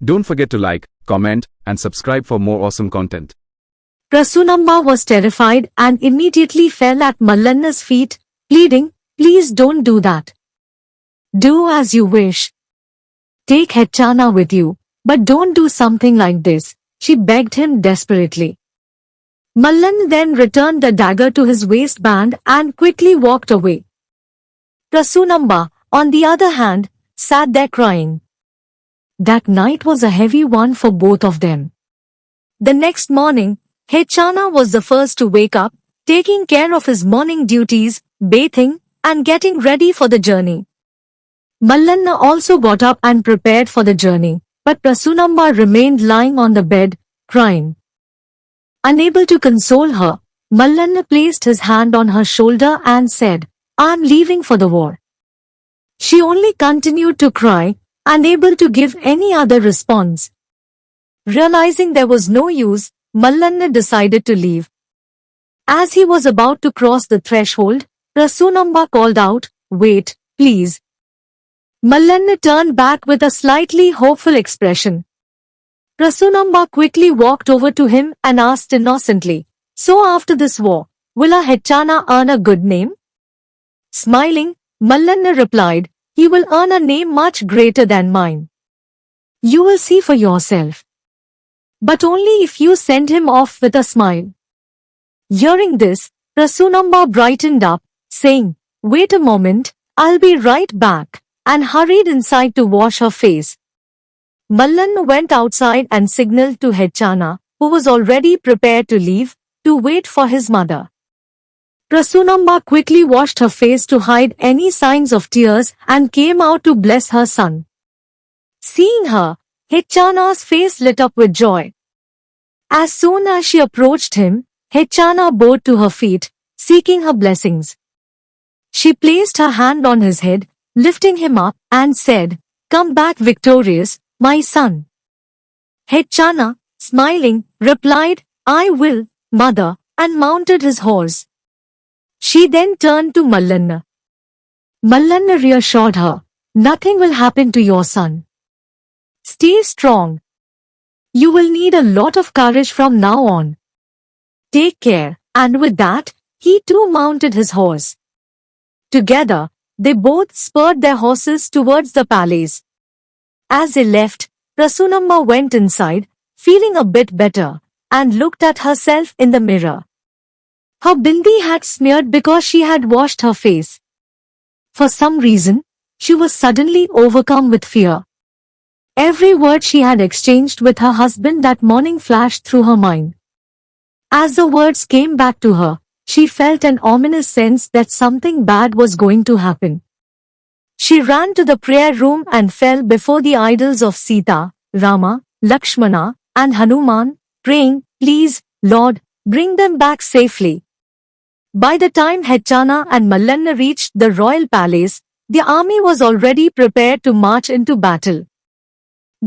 Don't forget to like, comment, and subscribe for more awesome content. Prasunamba was terrified and immediately fell at Mallanna's feet, pleading, "Please don't do that. Do as you wish. Take Hechana with you, but don't do something like this," she begged him desperately. Mallan then returned the dagger to his waistband and quickly walked away. Prasunamba, on the other hand, sat there crying. That night was a heavy one for both of them. The next morning, Hechana was the first to wake up, taking care of his morning duties, bathing, and getting ready for the journey. Mallanna also got up and prepared for the journey, but Prasunamba remained lying on the bed, crying. Unable to console her, Mallanna placed his hand on her shoulder and said, "I'm leaving for the war." She only continued to cry, unable to give any other response. Realizing there was no use, Mallanna decided to leave. As he was about to cross the threshold, Prasunamba called out, "Wait, please." Mallanna turned back with a slightly hopeful expression. Prasunamba quickly walked over to him and asked innocently, "So after this war, will our Hechana earn a good name?" Smiling, Mallanna replied, "He will earn a name much greater than mine. You will see for yourself. But only if you send him off with a smile." Hearing this, Prasunamba brightened up, saying, "Wait a moment, I'll be right back," and hurried inside to wash her face. Mallanna went outside and signaled to Hechana, who was already prepared to leave, to wait for his mother. Prasunamba quickly washed her face to hide any signs of tears and came out to bless her son. Seeing her, Hechana's face lit up with joy. As soon as she approached him, Hechana bowed to her feet, seeking her blessings. She placed her hand on his head, lifting him up, and said, "Come back victorious, my son." Hechana, smiling, replied, "I will, mother," and mounted his horse. She then turned to Mallanna. Mallanna reassured her, "Nothing will happen to your son. Stay strong. You will need a lot of courage from now on. Take care," and with that, he too mounted his horse. Together, they both spurred their horses towards the palace. As they left, Prasunamba went inside, feeling a bit better, and looked at herself in the mirror. Her bindi had smeared because she had washed her face. For some reason, she was suddenly overcome with fear. Every word she had exchanged with her husband that morning flashed through her mind. As the words came back to her, she felt an ominous sense that something bad was going to happen. She ran to the prayer room and fell before the idols of Sita, Rama, Lakshmana, and Hanuman, praying, "Please, Lord, bring them back safely." By the time Hechana and Mallanna reached the royal palace, the army was already prepared to march into battle.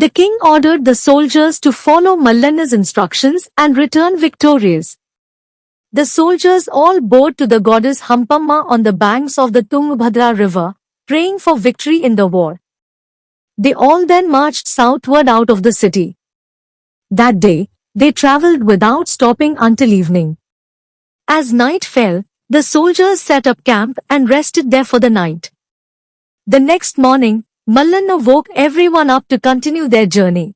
The king ordered the soldiers to follow Mallanna's instructions and return victorious. The soldiers all bowed to the goddess Hampamma on the banks of the Tungabhadra river, praying for victory in the war. They all then marched southward out of the city. That day, they traveled without stopping until evening. As night fell, the soldiers set up camp and rested there for the night. The next morning, Mallanna woke everyone up to continue their journey.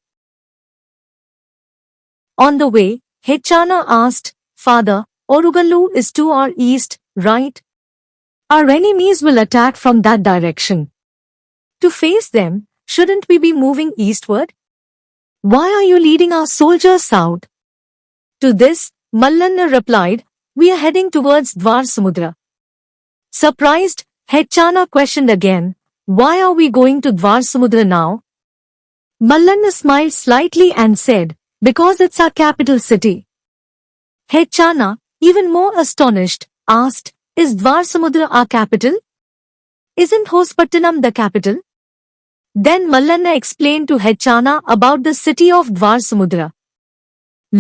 On the way, Hechana asked, "Father, Orugallu is to our east, right? Our enemies will attack from that direction. To face them, shouldn't we be moving eastward? Why are you leading our soldiers south?" To this, Mallanna replied, "We are heading towards Dwarsamudra." Surprised, Hechana questioned again, "Why are we going to Dwarsamudra now?" Mallanna smiled slightly and said, "Because it's our capital city." Hechana, even more astonished, asked, "Is Dwarsamudra our capital? Isn't Hospattanam the capital?" Then Mallanna explained to Hechana about the city of Dwarsamudra.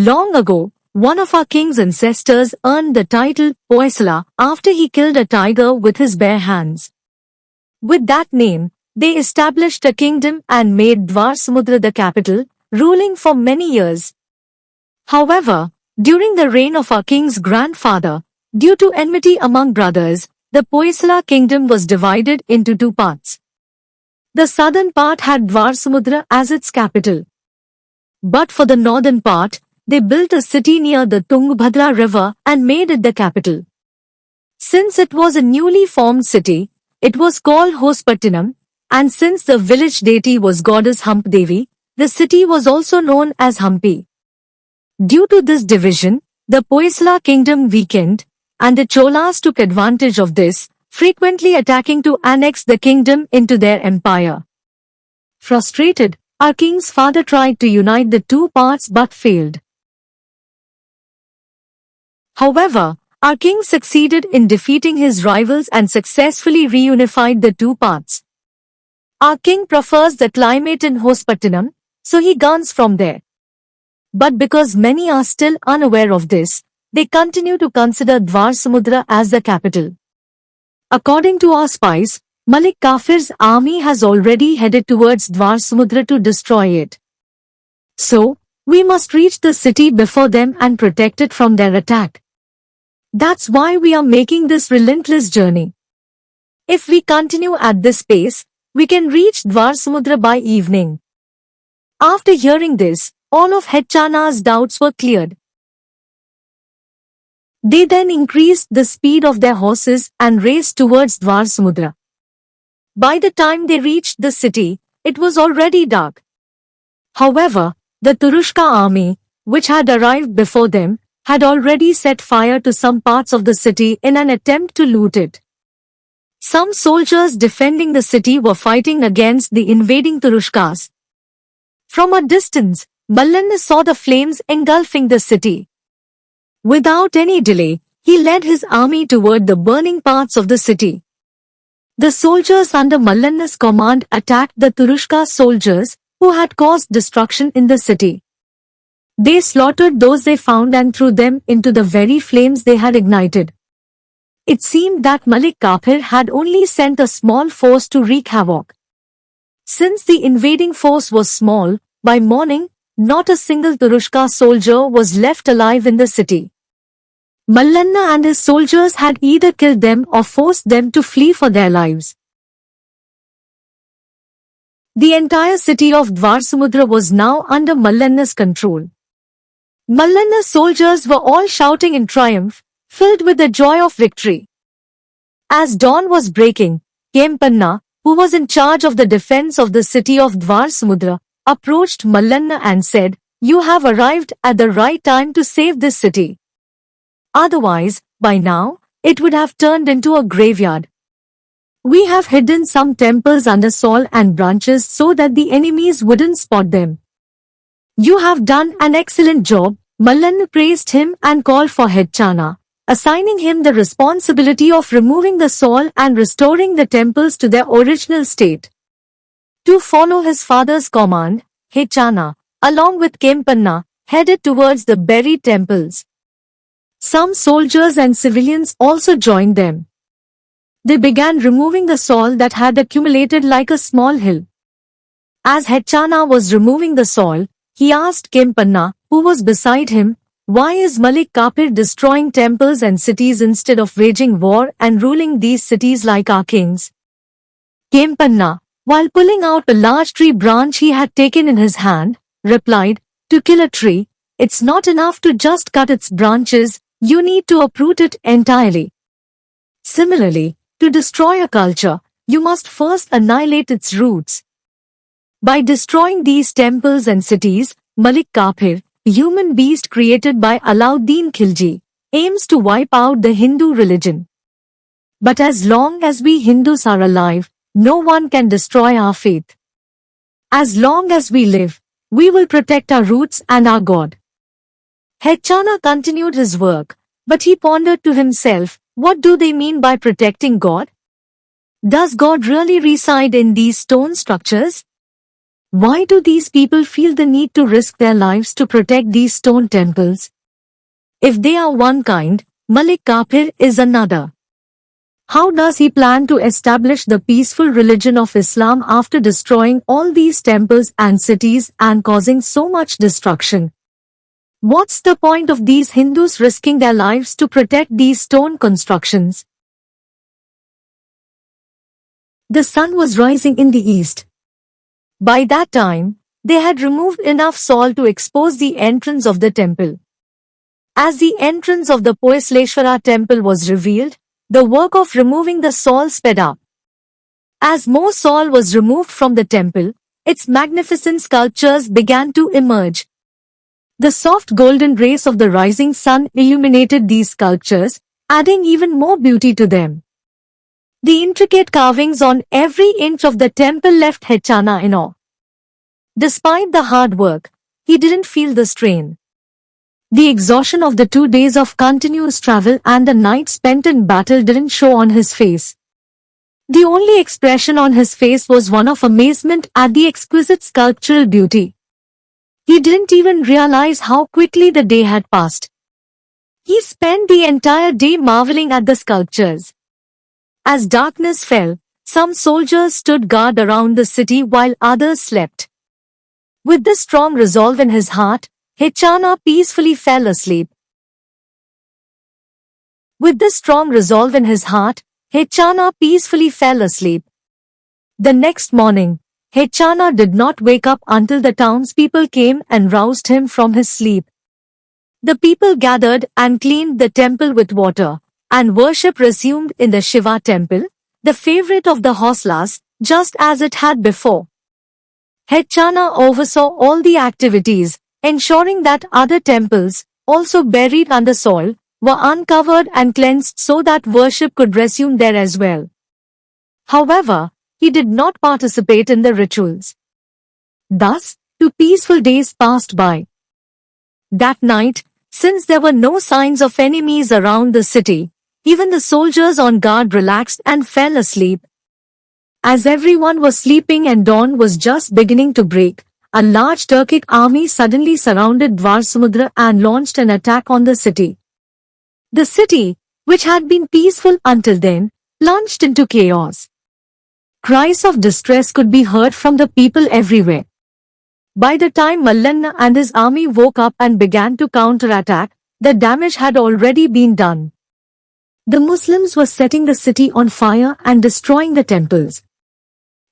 Long ago, one of our king's ancestors earned the title Hoysala after he killed a tiger with his bare hands. With that name, They established a kingdom and made Dwarsamudra the capital, ruling for many years. However, during the reign of our king's grandfather, due to enmity among brothers, the Hoysala kingdom was divided into two parts. The southern part had Dwarsamudra as its capital. But for the northern part, they built a city near the Tungabhadra river and made it the capital. Since it was a newly formed city, it was called Hospattinam, and since the village deity was goddess Hampi, the city was also known as Hampi. Due to this division, the Hoysala kingdom weakened, and the Cholas took advantage of this, frequently attacking to annex the kingdom into their empire. Frustrated, our king's father tried to unite the two parts but failed. However, our king succeeded in defeating his rivals and successfully reunified the two parts. Our king prefers the climate in Hospattinam, so he guns from there. But because many are still unaware of this, they continue to consider Dwarsamudra as the capital. According to our spies, Malik Kafir's army has already headed towards Dwarsamudra to destroy it. So, we must reach the city before them and protect it from their attack. That's why we are making this relentless journey. If we continue at this pace, we can reach Dwarsamudra by evening. After hearing this, all of Hechana's doubts were cleared. They then increased the speed of their horses and raced towards Dwarsamudra. By the time they reached the city, it was already dark. However, the Turushka army, which had arrived before them, had already set fire to some parts of the city in an attempt to loot it. Some soldiers defending the city were fighting against the invading Turushkas. From a distance, Mallanna saw the flames engulfing the city. Without any delay, he led his army toward the burning parts of the city. The soldiers under Mallanna's command attacked the Turushka soldiers, who had caused destruction in the city. They slaughtered those they found and threw them into the very flames they had ignited. It seemed that Malik Kafir had only sent a small force to wreak havoc. Since the invading force was small, by morning, not a single Turushka soldier was left alive in the city. Mallanna and his soldiers had either killed them or forced them to flee for their lives. The entire city of Dwarsamudra was now under Mallanna's control. Mallanna's soldiers were all shouting in triumph, filled with the joy of victory. As dawn was breaking, Kempanna, who was in charge of the defense of the city of Dwarsamudra, approached Mallanna and said, "You have arrived at the right time to save this city. Otherwise, by now, it would have turned into a graveyard. We have hidden some temples under soil and branches so that the enemies wouldn't spot them." "You have done an excellent job," Mallanna praised him and called for Hechana, assigning him the responsibility of removing the soil and restoring the temples to their original state. To follow his father's command, Hechana, along with Kempanna, headed towards the buried temples. Some soldiers and civilians also joined them. They began removing the soil that had accumulated like a small hill. As Hechana was removing the soil, he asked Kempanna, who was beside him, "Why is Malik Kafir destroying temples and cities instead of waging war and ruling these cities like our kings?" Kempanna, while pulling out a large tree branch he had taken in his hand, replied, "To kill a tree, it's not enough to just cut its branches, you need to uproot it entirely. Similarly, to destroy a culture, you must first annihilate its roots." By destroying these temples and cities, Malik Kafir, a human beast created by Alauddin Khilji, aims to wipe out the Hindu religion. But as long as we Hindus are alive, no one can destroy our faith. As long as we live, we will protect our roots and our God. Hechana continued his work, but he pondered to himself, what do they mean by protecting God? Does God really reside in these stone structures? Why do these people feel the need to risk their lives to protect these stone temples? If they are one kind, Malik Kafir is another. How does he plan to establish the peaceful religion of Islam after destroying all these temples and cities and causing so much destruction? What's the point of these Hindus risking their lives to protect these stone constructions? The sun was rising in the east. By that time, they had removed enough soil to expose the entrance of the temple. As the entrance of the Poisleshwara temple was revealed, the work of removing the soil sped up. As more soil was removed from the temple, its magnificent sculptures began to emerge. The soft golden rays of the rising sun illuminated these sculptures, adding even more beauty to them. The intricate carvings on every inch of the temple left Hechana in awe. Despite the hard work, he didn't feel the strain. The exhaustion of the 2 days of continuous travel and the night spent in battle didn't show on his face. The only expression on his face was one of amazement at the exquisite sculptural beauty. He didn't even realize how quickly the day had passed. He spent the entire day marveling at the sculptures. As darkness fell, some soldiers stood guard around the city while others slept. With this strong resolve in his heart, Hechana peacefully fell asleep. With this strong resolve in his heart, Hechana peacefully fell asleep. The next morning, Hechana did not wake up until the townspeople came and roused him from his sleep. The people gathered and cleaned the temple with water, and worship resumed in the Shiva temple, the favorite of the Hoslas, just as it had before. Hechana oversaw all the activities, ensuring that other temples, also buried under soil, were uncovered and cleansed so that worship could resume there as well. However, he did not participate in the rituals. Thus, 2 peaceful days passed by. That night, since there were no signs of enemies around the city, even the soldiers on guard relaxed and fell asleep. As everyone was sleeping and dawn was just beginning to break, a large Turkic army suddenly surrounded Dwarsamudra and launched an attack on the city. The city, which had been peaceful until then, plunged into chaos. Cries of distress could be heard from the people everywhere. By the time Mallanna and his army woke up and began to counterattack, the damage had already been done. The Muslims were setting the city on fire and destroying the temples.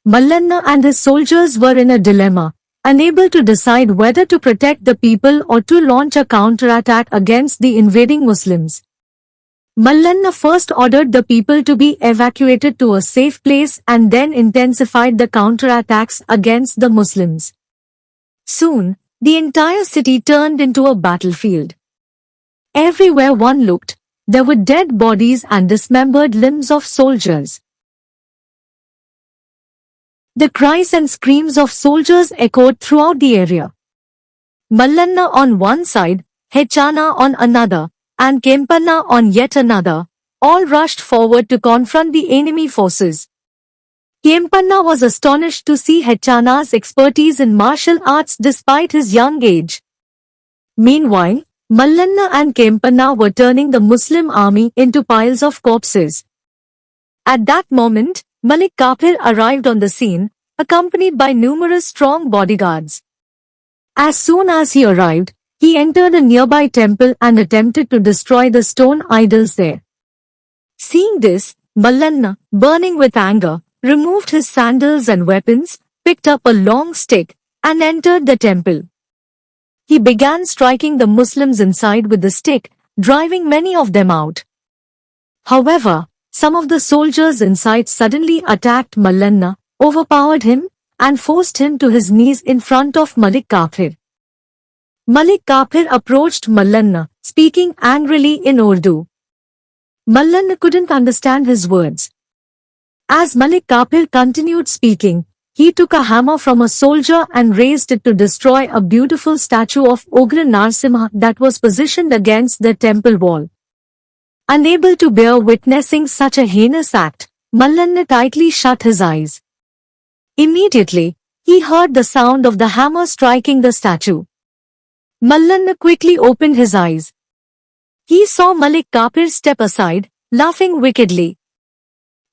Mallanna and his soldiers were in a dilemma, unable to decide whether to protect the people or to launch a counterattack against the invading Muslims. Mallanna first ordered the people to be evacuated to a safe place and then intensified the counterattacks against the Muslims. Soon, the entire city turned into a battlefield. Everywhere one looked, there were dead bodies and dismembered limbs of soldiers. The cries and screams of soldiers echoed throughout the area. Mallanna on one side, Hechana on another, and Kempanna on yet another, all rushed forward to confront the enemy forces. Kempanna was astonished to see Hechana's expertise in martial arts despite his young age. Meanwhile, Mallanna and Kempanna were turning the Muslim army into piles of corpses. At that moment, Malik Kafir arrived on the scene, accompanied by numerous strong bodyguards. As soon as he arrived, he entered a nearby temple and attempted to destroy the stone idols there. Seeing this, Mallanna, burning with anger, removed his sandals and weapons, picked up a long stick, and entered the temple. He began striking the Muslims inside with the stick, driving many of them out. However, some of the soldiers inside suddenly attacked Mallanna, overpowered him, and forced him to his knees in front of Malik Kafir. Malik Kafir approached Mallanna, speaking angrily in Urdu. Mallanna couldn't understand his words. As Malik Kafir continued speaking, he took a hammer from a soldier and raised it to destroy a beautiful statue of Ugra Narsimha that was positioned against the temple wall. Unable to bear witnessing such a heinous act, Mallanna tightly shut his eyes. Immediately, he heard the sound of the hammer striking the statue. Mallanna quickly opened his eyes. He saw Malik Kafir step aside, laughing wickedly.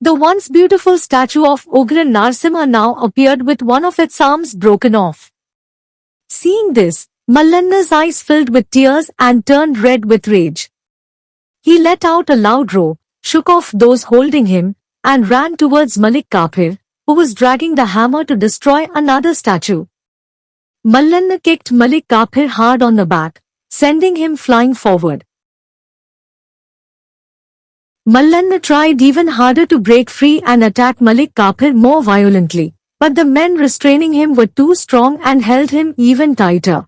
The once beautiful statue of Ugra Narsimha now appeared with one of its arms broken off. Seeing this, Mallanna's eyes filled with tears and turned red with rage. He let out a loud roar, shook off those holding him, and ran towards Malik Kafur, who was dragging the hammer to destroy another statue. Mallanna kicked Malik Kafur hard on the back, sending him flying forward. Mallanna tried even harder to break free and attack Malik Kafur more violently, but the men restraining him were too strong and held him even tighter.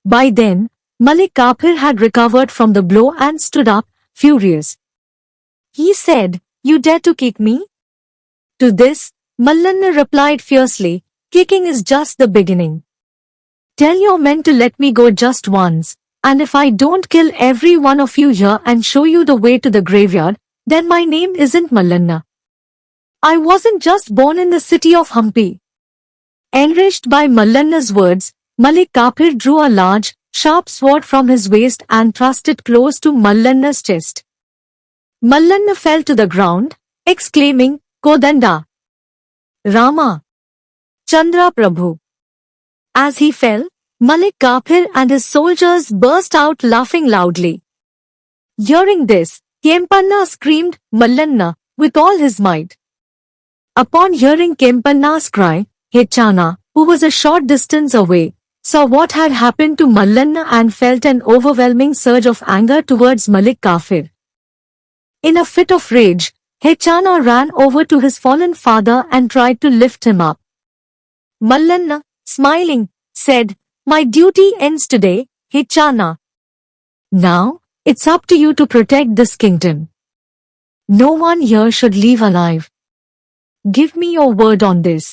By then, Malik Kafur had recovered from the blow and stood up, furious. He said, "You dare to kick me?" To this, Mallanna replied fiercely, "Kicking is just the beginning. Tell your men to let me go just once, and if I don't kill every one of you here and show you the way to the graveyard, then my name isn't Mallanna. I wasn't just born in the city of Hampi." Enraged by Mallanna's words, Malik Kafur drew a large, sharp sword from his waist and thrust it close to Mallanna's chest. Mallanna fell to the ground, exclaiming, "Kodanda! Rama! Chandra Prabhu!" As he fell, Malik Kafur and his soldiers burst out laughing loudly. Hearing this, Kempanna screamed, "Mallanna!" with all his might. Upon hearing Kempanna's cry, Hechana, who was a short distance away, saw what had happened to Mallanna and felt an overwhelming surge of anger towards Malik Kafur. In a fit of rage, Hechana ran over to his fallen father and tried to lift him up. Mallanna, smiling, said, "My duty ends today, Hechana. Now, it's up to you to protect this kingdom. No one here should leave alive. Give me your word on this."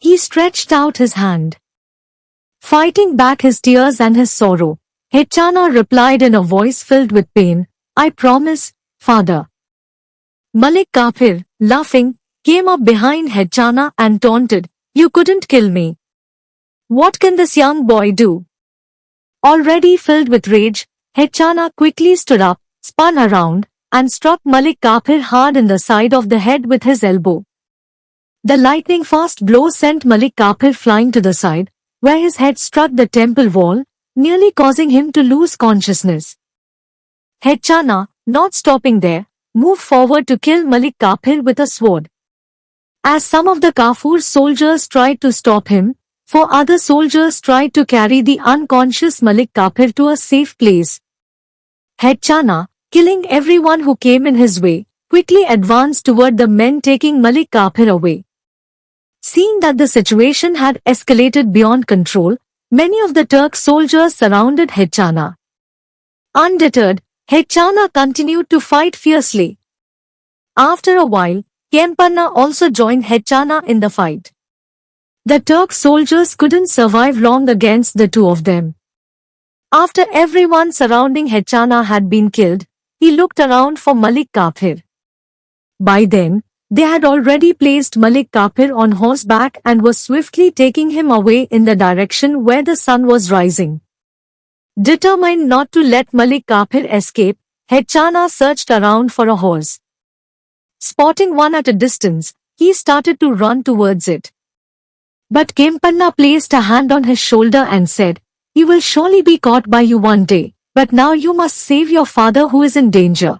He stretched out his hand. Fighting back his tears and his sorrow, Hechana replied in a voice filled with pain, "I promise, Father." Malik Kafur, laughing, came up behind Hechana and taunted, "You couldn't kill me. What can this young boy do?" Already filled with rage, Hechana quickly stood up, spun around, and struck Malik Kafur hard in the side of the head with his elbow. The lightning-fast blow sent Malik Kafur flying to the side, where his head struck the temple wall, nearly causing him to lose consciousness. Hechana, not stopping there, moved forward to kill Malik Kafur with a sword. As some of the Kafur soldiers tried to stop him, 4 other soldiers tried to carry the unconscious Malik Kafur to a safe place. Hechana, killing everyone who came in his way, quickly advanced toward the men taking Malik Kafur away. Seeing that the situation had escalated beyond control, many of the Turk soldiers surrounded Hechana. Undeterred, Hechana continued to fight fiercely. After a while, Kempanna also joined Hechana in the fight. The Turk soldiers couldn't survive long against the two of them. After everyone surrounding Hechana had been killed, he looked around for Malik Kafur. By then, they had already placed Malik Kafur on horseback and were swiftly taking him away in the direction where the sun was rising. Determined not to let Malik Kafur escape, Hechana searched around for a horse. Spotting one at a distance, he started to run towards it. But Kempanna placed a hand on his shoulder and said, "He will surely be caught by you one day, but now you must save your father who is in danger."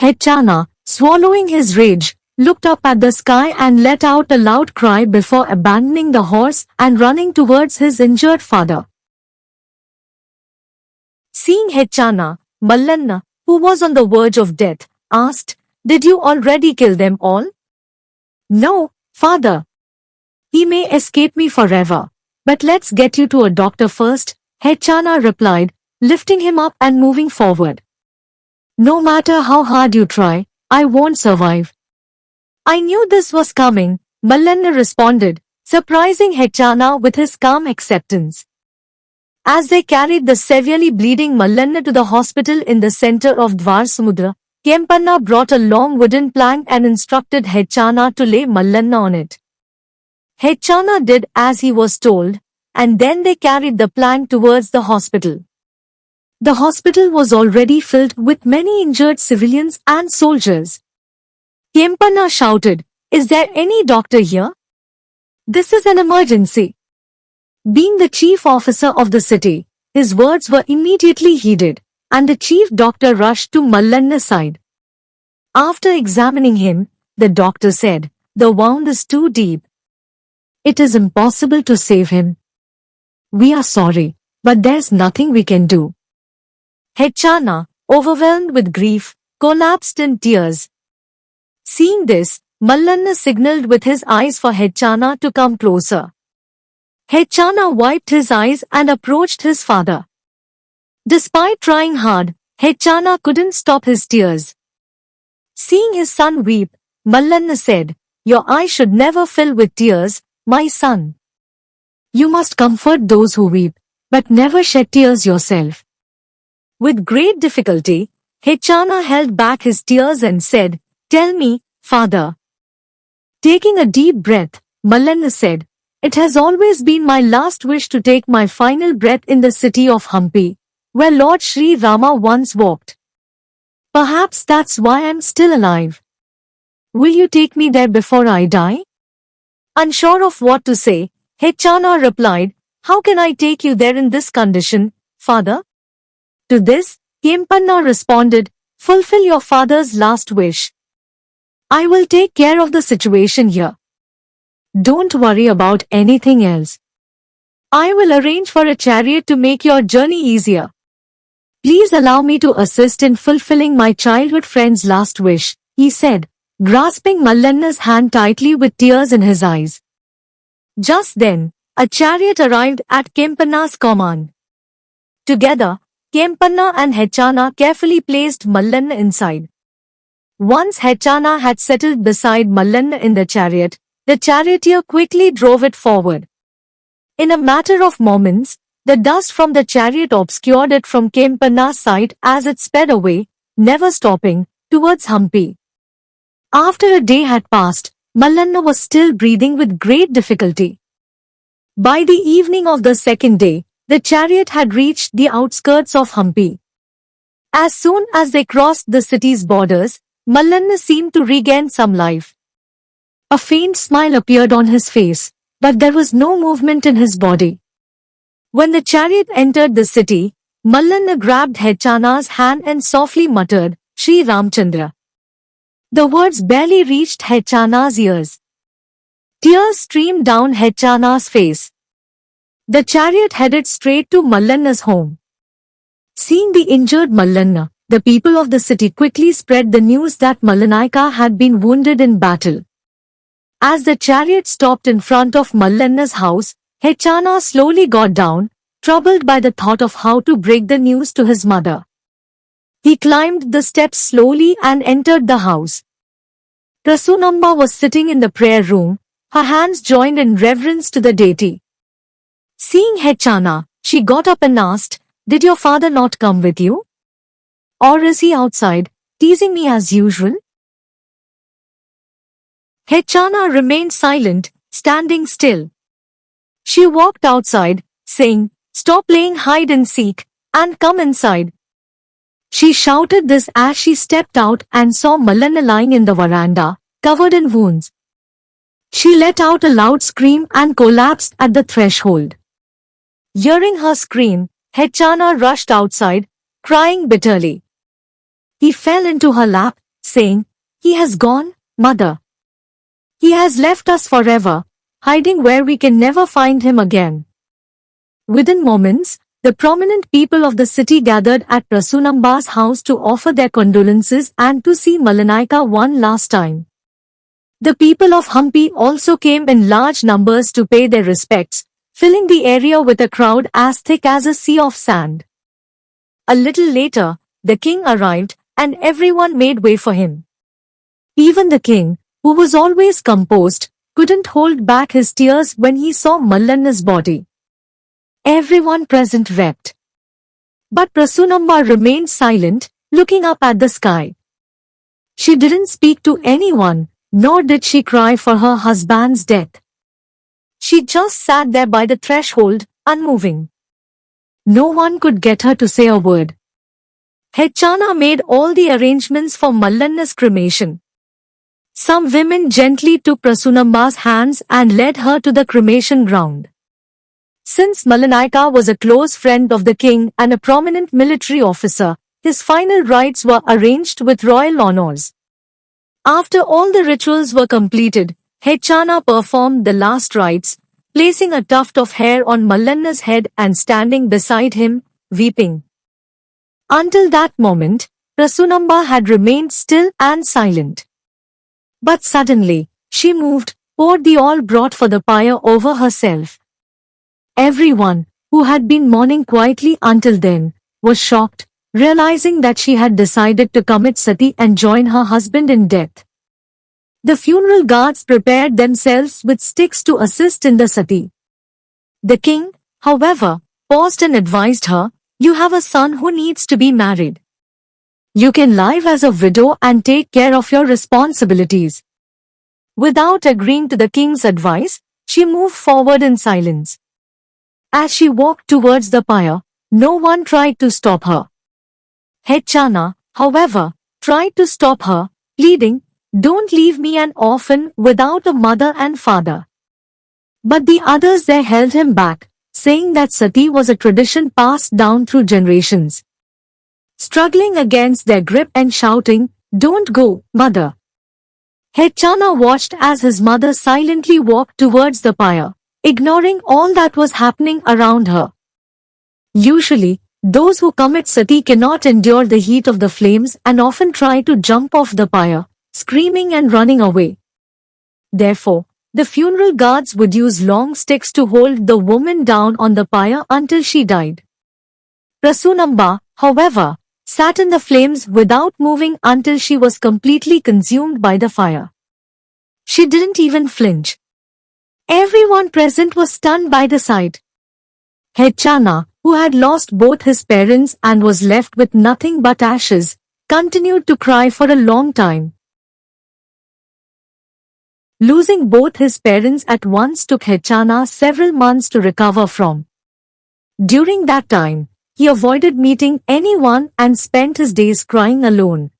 Hechana, swallowing his rage, looked up at the sky and let out a loud cry before abandoning the horse and running towards his injured father. Seeing Hechana, Mallanna, who was on the verge of death, asked, "Did you already kill them all?" "No, father. He may escape me forever, but let's get you to a doctor first," Hechana replied, lifting him up and moving forward. "No matter how hard you try, I won't survive." "I knew this was coming," Mallanna responded, surprising Hechana with his calm acceptance. As they carried the severely bleeding Mallanna to the hospital in the center of Dwarsamudra, Kempanna brought a long wooden plank and instructed Hechana to lay Mallanna on it. Hechana did as he was told, and then they carried the plank towards the hospital. The hospital was already filled with many injured civilians and soldiers. Kempanna shouted, "Is there any doctor here? This is an emergency." Being the chief officer of the city, his words were immediately heeded, and the chief doctor rushed to Mallanna's side. After examining him, the doctor said, "The wound is too deep. It is impossible to save him. We are sorry, but there's nothing we can do." Hechana, overwhelmed with grief, collapsed in tears. Seeing this, Mallanna signaled with his eyes for Hechana to come closer. Hechana wiped his eyes and approached his father. Despite trying hard, Hechana couldn't stop his tears. Seeing his son weep, Mallanna said, "Your eyes should never fill with tears, my son. You must comfort those who weep, but never shed tears yourself." With great difficulty, Hechana held back his tears and said, "Tell me, father." Taking a deep breath, Mallanna said, "It has always been my last wish to take my final breath in the city of Hampi, where Lord Sri Rama once walked. Perhaps that's why I'm still alive. Will you take me there before I die?" Unsure of what to say, Hechana replied, "How can I take you there in this condition, father?" To this, Kempanna responded, "Fulfill your father's last wish. I will take care of the situation here. Don't worry about anything else. I will arrange for a chariot to make your journey easier. Please allow me to assist in fulfilling my childhood friend's last wish," he said, grasping Mallanna's hand tightly with tears in his eyes. Just then, a chariot arrived at Kempanna's command. Together, Kempanna and Hechana carefully placed Mallanna inside. Once Hechana had settled beside Mallanna in the charioteer quickly drove it forward. In a matter of moments, the dust from the chariot obscured it from Kempanna's sight as it sped away, never stopping, towards Hampi. After a day had passed, Mallanna was still breathing with great difficulty. By the evening of the second day, the chariot had reached the outskirts of Hampi. As soon as they crossed the city's borders, Mallanna seemed to regain some life. A faint smile appeared on his face, but there was no movement in his body. When the chariot entered the city, Mallanna grabbed Hechana's hand and softly muttered, "Sri Ramchandra." The words barely reached Hechana's ears. Tears streamed down Hechana's face. The chariot headed straight to Mallanna's home. Seeing the injured Mallanna, the people of the city quickly spread the news that Mallanaika had been wounded in battle. As the chariot stopped in front of Mallanna's house, Hechana slowly got down, troubled by the thought of how to break the news to his mother. He climbed the steps slowly and entered the house. Prasunamba was sitting in the prayer room, her hands joined in reverence to the deity. Seeing Hechana, she got up and asked, "Did your father not come with you? Or is he outside, teasing me as usual?" Hechana remained silent, standing still. She walked outside, saying, "Stop playing hide and seek, and come inside." She shouted this as she stepped out and saw Mallanna lying in the veranda, covered in wounds. She let out a loud scream and collapsed at the threshold. Hearing her scream, Hechana rushed outside, crying bitterly. He fell into her lap, saying, "He has gone, mother. He has left us forever, hiding where we can never find him again." Within moments, the prominent people of the city gathered at Prasunamba's house to offer their condolences and to see Mallanaika one last time. The people of Hampi also came in large numbers to pay their respects, filling the area with a crowd as thick as a sea of sand. A little later, the king arrived, and everyone made way for him. Even the king, who was always composed, couldn't hold back his tears when he saw Mallanna's body. Everyone present wept. But Prasunamba remained silent, looking up at the sky. She didn't speak to anyone, nor did she cry for her husband's death. She just sat there by the threshold, unmoving. No one could get her to say a word. Hechana made all the arrangements for Mallanna's cremation. Some women gently took Prasunamba's hands and led her to the cremation ground. Since Malanaika was a close friend of the king and a prominent military officer, his final rites were arranged with royal honors. After all the rituals were completed, Hechana performed the last rites, placing a tuft of hair on Mallanna's head and standing beside him, weeping. Until that moment, Prasunamba had remained still and silent. But suddenly, she moved, poured the oil brought for the pyre over herself. Everyone, who had been mourning quietly until then, was shocked, realizing that she had decided to commit sati and join her husband in death. The funeral guards prepared themselves with sticks to assist in the sati. The king, however, paused and advised her, "You have a son who needs to be married. You can live as a widow and take care of your responsibilities." Without agreeing to the king's advice, she moved forward in silence. As she walked towards the pyre, no one tried to stop her. Hechana, however, tried to stop her, pleading, "Don't leave me an orphan without a mother and father." But the others there held him back, saying that sati was a tradition passed down through generations. Struggling against their grip and shouting, "Don't go, mother." Hechana watched as his mother silently walked towards the pyre, ignoring all that was happening around her. Usually, those who commit sati cannot endure the heat of the flames and often try to jump off the pyre, screaming and running away. Therefore, the funeral guards would use long sticks to hold the woman down on the pyre until she died. Prasunamba, however, sat in the flames without moving until she was completely consumed by the fire. She didn't even flinch. Everyone present was stunned by the sight. Hechana, who had lost both his parents and was left with nothing but ashes, continued to cry for a long time. Losing both his parents at once took Hechana several months to recover from. During that time, he avoided meeting anyone and spent his days crying alone.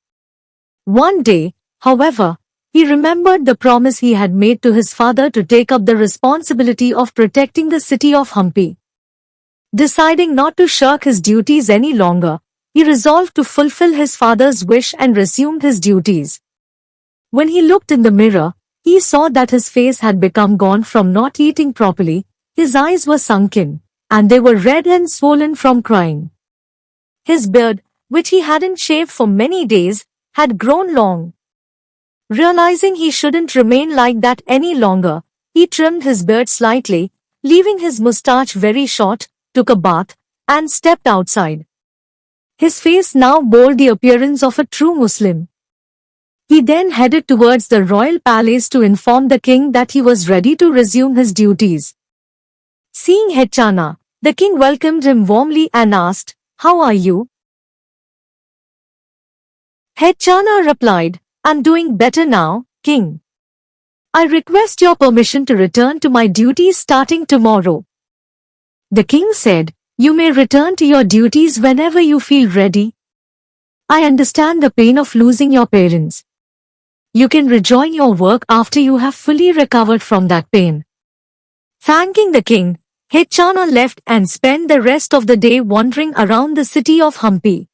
One day, however, he remembered the promise he had made to his father to take up the responsibility of protecting the city of Hampi. Deciding not to shirk his duties any longer, he resolved to fulfill his father's wish and resumed his duties. When he looked in the mirror, he saw that his face had become gaunt from not eating properly, his eyes were sunken, and they were red and swollen from crying. His beard, which he hadn't shaved for many days, had grown long. Realizing he shouldn't remain like that any longer, he trimmed his beard slightly, leaving his mustache very short, took a bath, and stepped outside. His face now bore the appearance of a true Muslim. He then headed towards the royal palace to inform the king that he was ready to resume his duties. Seeing Hechana, the king welcomed him warmly and asked, "How are you?" Hechana replied, "I'm doing better now, king. I request your permission to return to my duties starting tomorrow." The king said, "You may return to your duties whenever you feel ready. I understand the pain of losing your parents. You can rejoin your work after you have fully recovered from that pain." Thanking the king, Hechana left and spent the rest of the day wandering around the city of Hampi.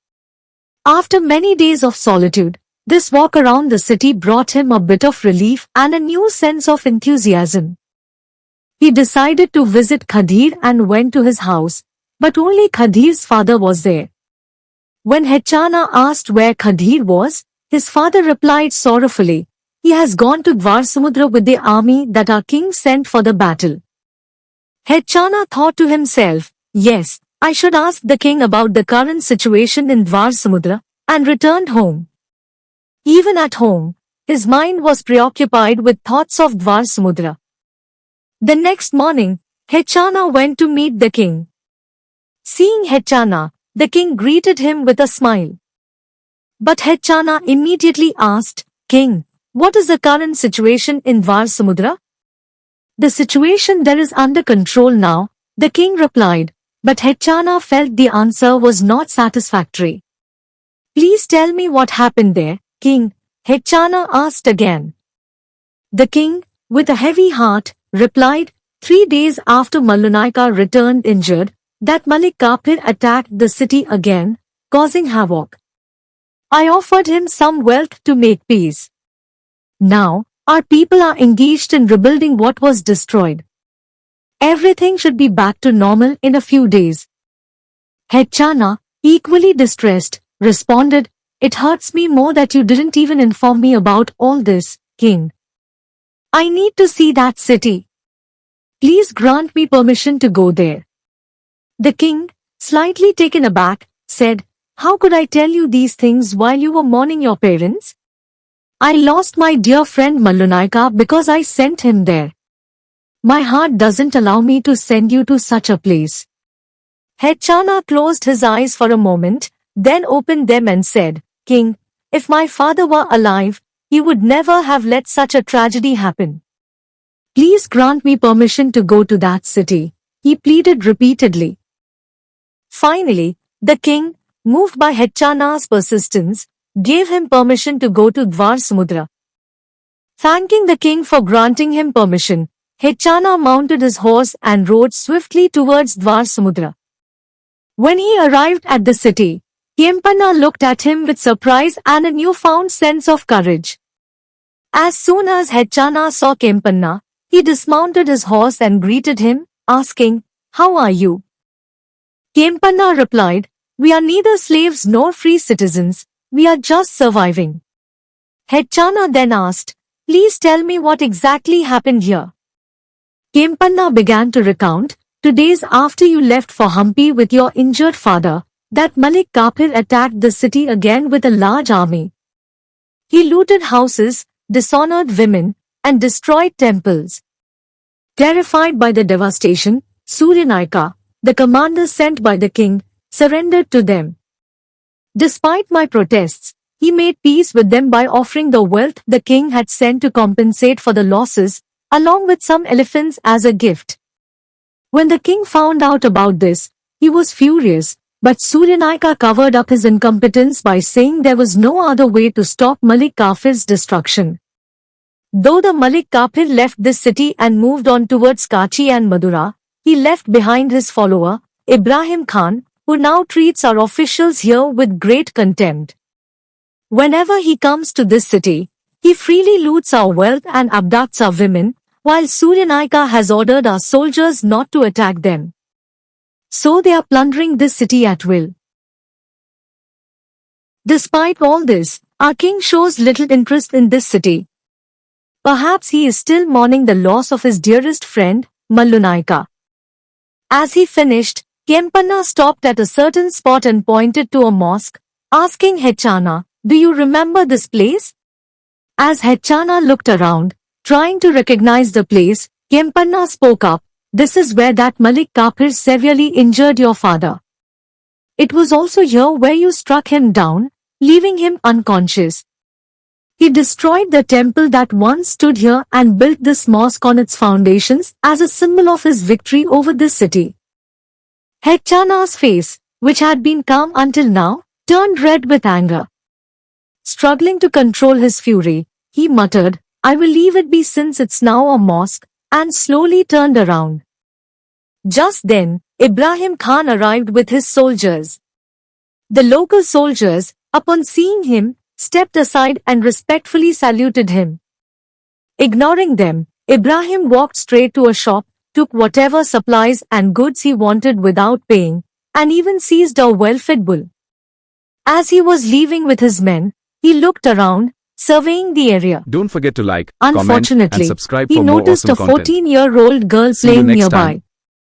After many days of solitude, this walk around the city brought him a bit of relief and a new sense of enthusiasm. He decided to visit Khadir and went to his house, but only Khadir's father was there. When Hechana asked where Khadir was, his father replied sorrowfully, "He has gone to Dwarsamudra with the army that our king sent for the battle." Hechana thought to himself, "Yes, I should ask the king about the current situation in Dwarsamudra," and returned home. Even at home, his mind was preoccupied with thoughts of Dwarsamudra. The next morning, Hechana went to meet the king. Seeing Hechana, the king greeted him with a smile. But Hechana immediately asked, "King, what is the current situation in Dwarsamudra?" "The situation there is under control now," the king replied, but Hechana felt the answer was not satisfactory. "Please tell me what happened there, king," Hechana asked again. The king, with a heavy heart, replied, 3 days after Mallunaika returned injured, that Malik Kafur attacked the city again, causing havoc. I offered him some wealth to make peace. Now, our people are engaged in rebuilding what was destroyed. Everything should be back to normal in a few days. Hechana, equally distressed, responded, It hurts me more that you didn't even inform me about all this, king. I need to see that city. Please grant me permission to go there. The king, slightly taken aback, said, How could I tell you these things while you were mourning your parents? I lost my dear friend Mallunaika because I sent him there. My heart doesn't allow me to send you to such a place. Hechana closed his eyes for a moment, then opened them and said, King, if my father were alive, he would never have let such a tragedy happen. Please grant me permission to go to that city, he pleaded repeatedly. Finally, the king, moved by Hechana's persistence, gave him permission to go to Dwarsamudra. Thanking the king for granting him permission, Hechana mounted his horse and rode swiftly towards Dwarsamudra. When he arrived at the city, Kempanna looked at him with surprise and a newfound sense of courage. As soon as Hechana saw Kempanna, he dismounted his horse and greeted him, asking, How are you? Kempanna replied, We are neither slaves nor free citizens, we are just surviving. Hechana then asked, Please tell me what exactly happened here. Kempanna began to recount, 2 days after you left for Hampi with your injured father, that Malik Kafur attacked the city again with a large army. He looted houses, dishonored women, and destroyed temples. Terrified by the devastation, Suryanika, the commander sent by the king, surrendered to them. Despite my protests, he made peace with them by offering the wealth the king had sent to compensate for the losses, along with some elephants as a gift. When the king found out about this, he was furious, but Suryanika covered up his incompetence by saying there was no other way to stop Malik Kafur's destruction. Though the Malik Kafur left this city and moved on towards Kachi and Madura, he left behind his follower, Ibrahim Khan, who now treats our officials here with great contempt. Whenever he comes to this city, he freely loots our wealth and abducts our women, while Suryanika has ordered our soldiers not to attack them. So they are plundering this city at will. Despite all this, our king shows little interest in this city. Perhaps he is still mourning the loss of his dearest friend, Mallunaika. As he finished, Kempanna stopped at a certain spot and pointed to a mosque, asking Hechana, Do you remember this place? As Hechana looked around, trying to recognize the place, Kempanna spoke up, This is where that Malik Kafur severely injured your father. It was also here where you struck him down, leaving him unconscious. He destroyed the temple that once stood here and built this mosque on its foundations as a symbol of his victory over this city. Hechana's face, which had been calm until now, turned red with anger. Struggling to control his fury, he muttered, I will leave it be since it's now a mosque, and slowly turned around. Just then, Ibrahim Khan arrived with his soldiers. The local soldiers, upon seeing him, stepped aside and respectfully saluted him. Ignoring them, Ibrahim walked straight to a shop, took whatever supplies and goods he wanted without paying, and even seized a well-fed bull. As he was leaving with his men, he looked around, surveying the area. Don't forget to like, comment, and Unfortunately, subscribe he for more noticed awesome a content. 14-year-old girl See you playing next nearby. time.